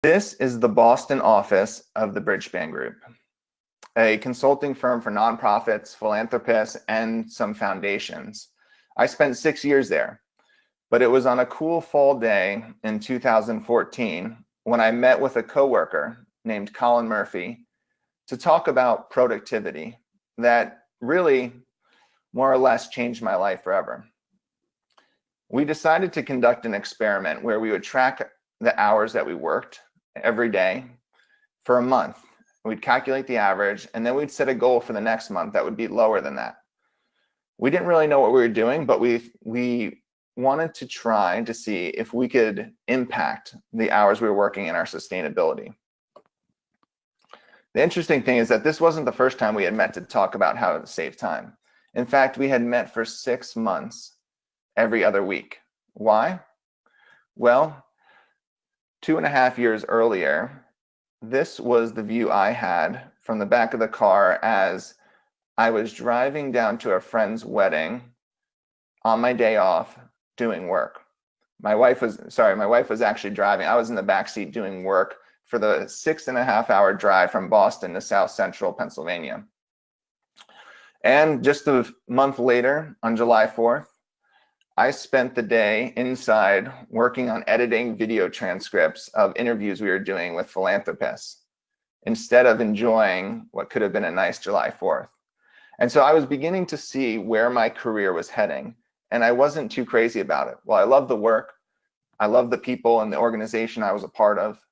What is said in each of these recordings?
This is the Boston office of the Bridgespan Group, a consulting firm for nonprofits, philanthropists, and some foundations. I spent 6 years there, but it was on a cool fall day in 2014 when I met with a coworker named Colin Murphy to talk about productivity that really more or less changed my life forever. We decided to conduct an experiment where we would track the hours that we worked every day for a month. We'd calculate the average, and then we'd set a goal for the next month that would be lower than that. We didn't really know what we were doing, but we wanted to try to see if we could impact the hours we were working in our sustainability. The interesting thing is that this wasn't the first time we had met to talk about how to save time. In fact, we had met for 6 months every other week. Why? Well, 2.5 years earlier, this was the view I had from the back of the car as I was driving down to a friend's wedding on my day off doing work. My wife was actually driving. I was in the back seat doing work for the 6.5-hour drive from Boston to South Central Pennsylvania. And just a month later, on July 4th, I spent the day inside working on editing video transcripts of interviews we were doing with philanthropists instead of enjoying what could have been a nice July 4th. And so I was beginning to see where my career was heading, and I wasn't too crazy about it. While I love the work, I love the people and the organization I was a part of,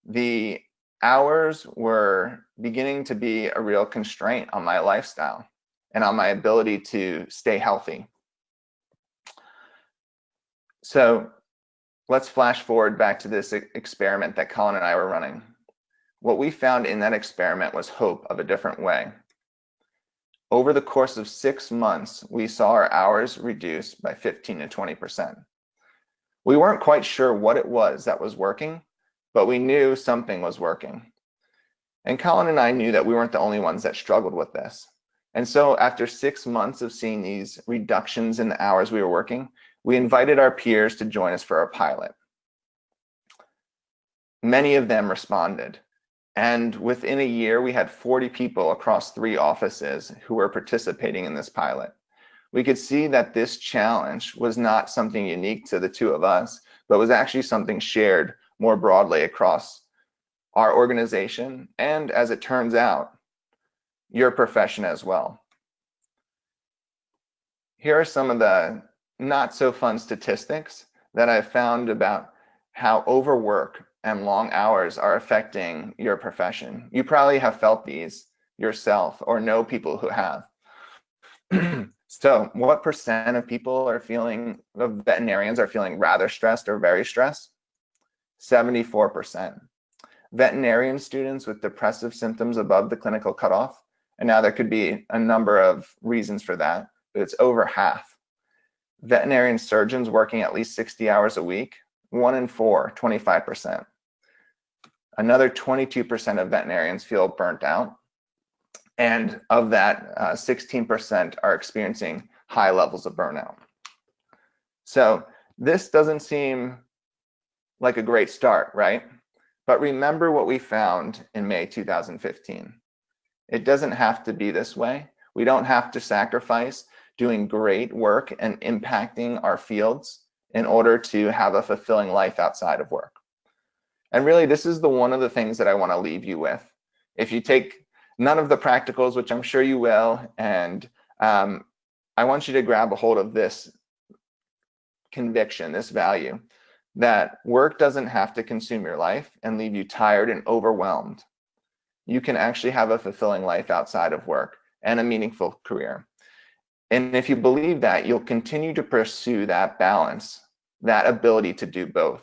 the hours were beginning to be a real constraint on my lifestyle and on my ability to stay healthy. So let's flash forward back to this experiment that Colin and I were running. What we found in that experiment was hope of a different way. Over the course of 6 months, we saw our hours reduced by 15 to 20%. We weren't quite sure what it was that was working, but we knew something was working. And Colin and I knew that we weren't the only ones that struggled with this. And so after 6 months of seeing these reductions in the hours we were working, we invited our peers to join us for a pilot. Many of them responded. And within a year, we had 40 people across 3 offices who were participating in this pilot. We could see that this challenge was not something unique to the two of us, but was actually something shared more broadly across our organization, and as it turns out, your profession as well. Here are some of the not so fun statistics that I've found about how overwork and long hours are affecting your profession. You probably have felt these yourself or know people who have. So what percent of veterinarians are feeling rather stressed or very stressed? 74%. Veterinarian students with depressive symptoms above the clinical cutoff, and now there could be a number of reasons for that, but it's over half. Veterinarian surgeons working at least 60 hours a week, 1 in 4, 25%. Another 22% of veterinarians feel burnt out. And of that, 16% are experiencing high levels of burnout. So this doesn't seem like a great start, right? But remember what we found in May 2015. It doesn't have to be this way. We don't have to sacrifice doing great work and impacting our fields in order to have a fulfilling life outside of work. And really, this is one of the things that I want to leave you with. If you take none of the practicals, which I'm sure you will, and I want you to grab a hold of this conviction, this value, that work doesn't have to consume your life and leave you tired and overwhelmed. You can actually have a fulfilling life outside of work and a meaningful career. And if you believe that, you'll continue to pursue that balance, that ability to do both.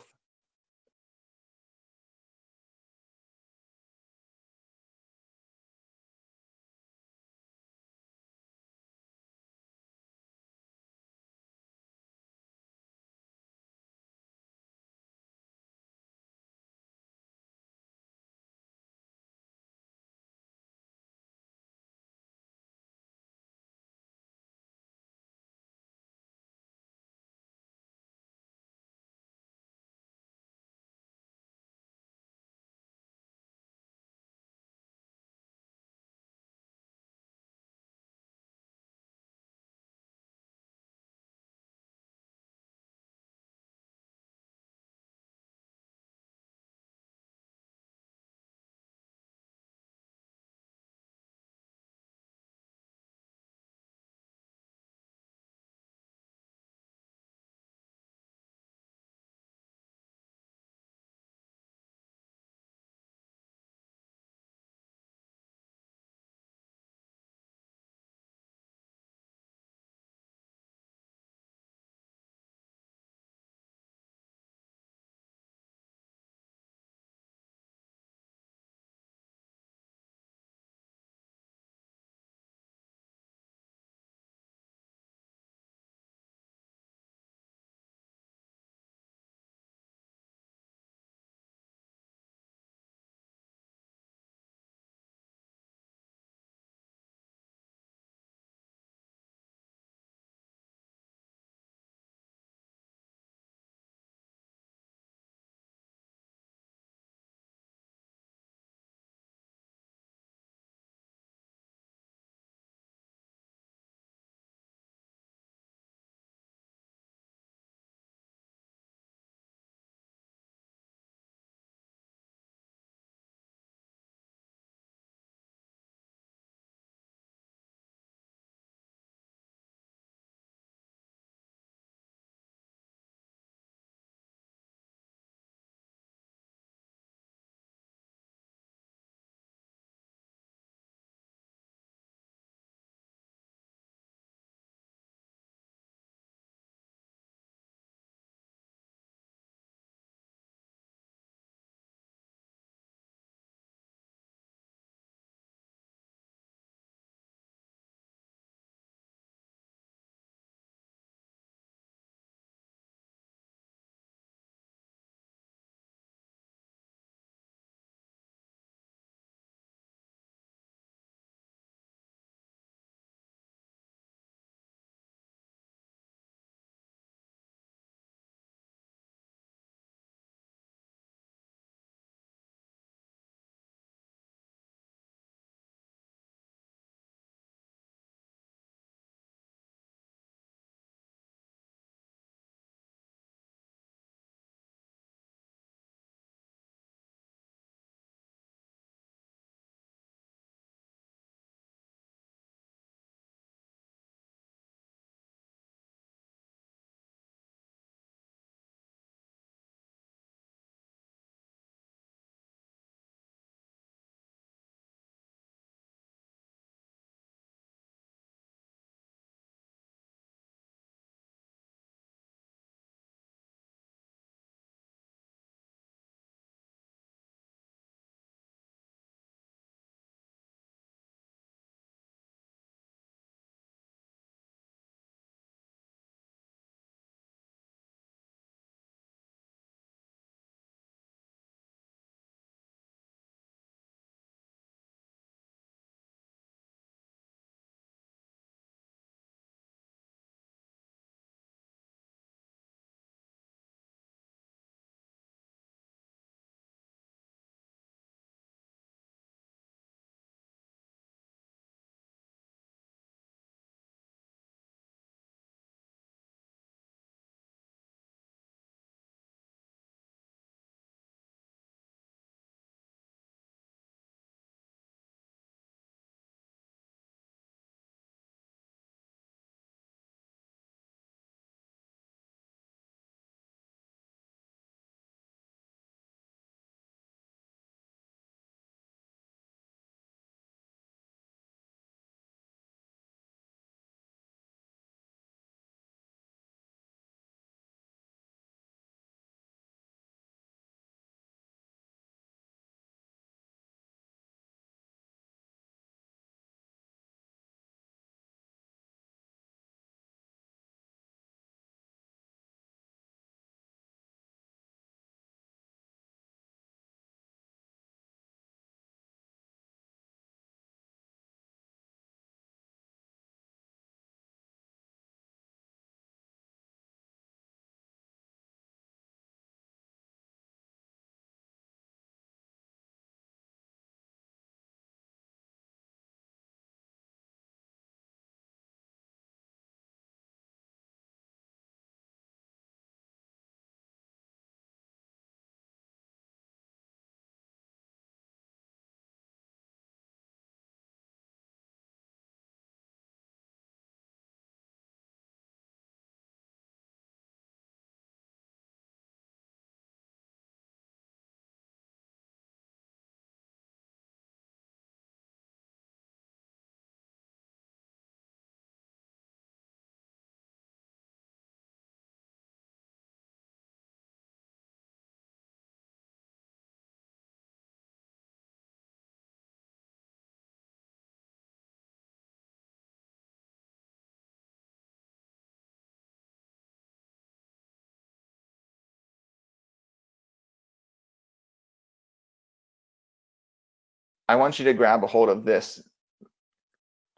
I want you to grab a hold of this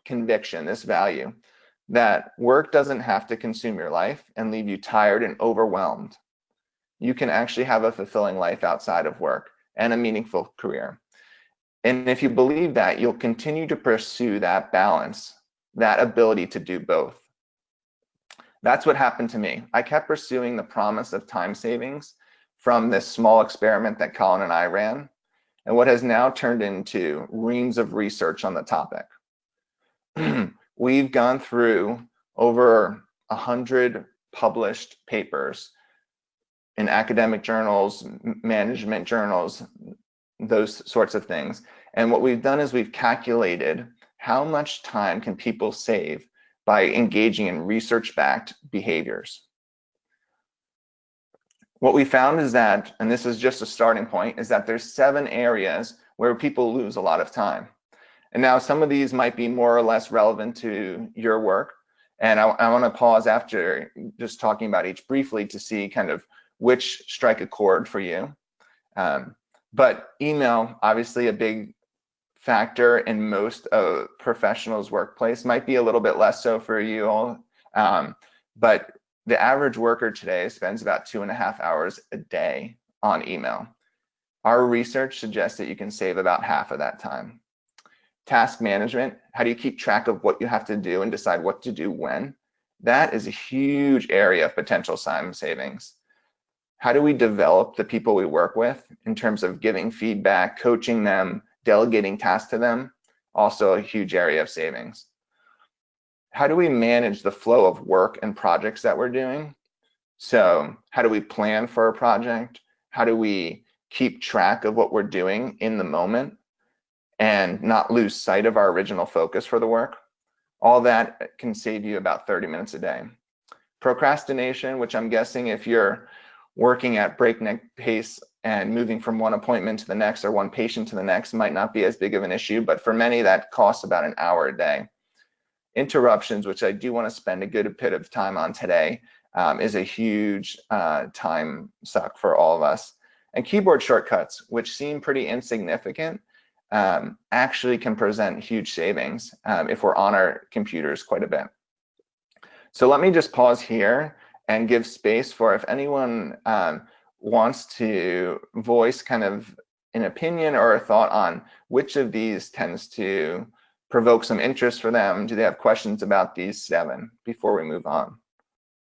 conviction, this value, that work doesn't have to consume your life and leave you tired and overwhelmed. You can actually have a fulfilling life outside of work and a meaningful career. And if you believe that, you'll continue to pursue that balance, that ability to do both. That's what happened to me. I kept pursuing the promise of time savings from this small experiment that Colin and I ran, and what has now turned into reams of research on the topic. We've gone through over 100 published papers in academic journals, management journals, those sorts of things. And what we've done is we've calculated how much time can people save by engaging in research-backed behaviors. What we found is that, and this is just a starting point, is that there's 7 areas where people lose a lot of time. And now some of these might be more or less relevant to your work. And I want to pause after just talking about each briefly to see kind of which strike a chord for you. But email, obviously a big factor in most professionals' workplace, might be a little bit less so for you all. But the average worker today spends about 2.5 hours a day on email. Our research suggests that you can save about half of that time. Task management, how do you keep track of what you have to do and decide what to do when? That is a huge area of potential time savings. How do we develop the people we work with in terms of giving feedback, coaching them, delegating tasks to them? Also a huge area of savings. How do we manage the flow of work and projects that we're doing? So how do we plan for a project? How do we keep track of what we're doing in the moment and not lose sight of our original focus for the work? All that can save you about 30 minutes a day. Procrastination, which I'm guessing if you're working at breakneck pace and moving from one appointment to the next or one patient to the next, might not be as big of an issue, but for many that costs about an hour a day. Interruptions, which I do want to spend a good bit of time on today, is a huge time suck for all of us. And keyboard shortcuts, which seem pretty insignificant, actually can present huge savings if we're on our computers quite a bit. So let me just pause here and give space for if anyone wants to voice kind of an opinion or a thought on which of these tends to provoke some interest for them. Do they have questions about these 7 before we move on?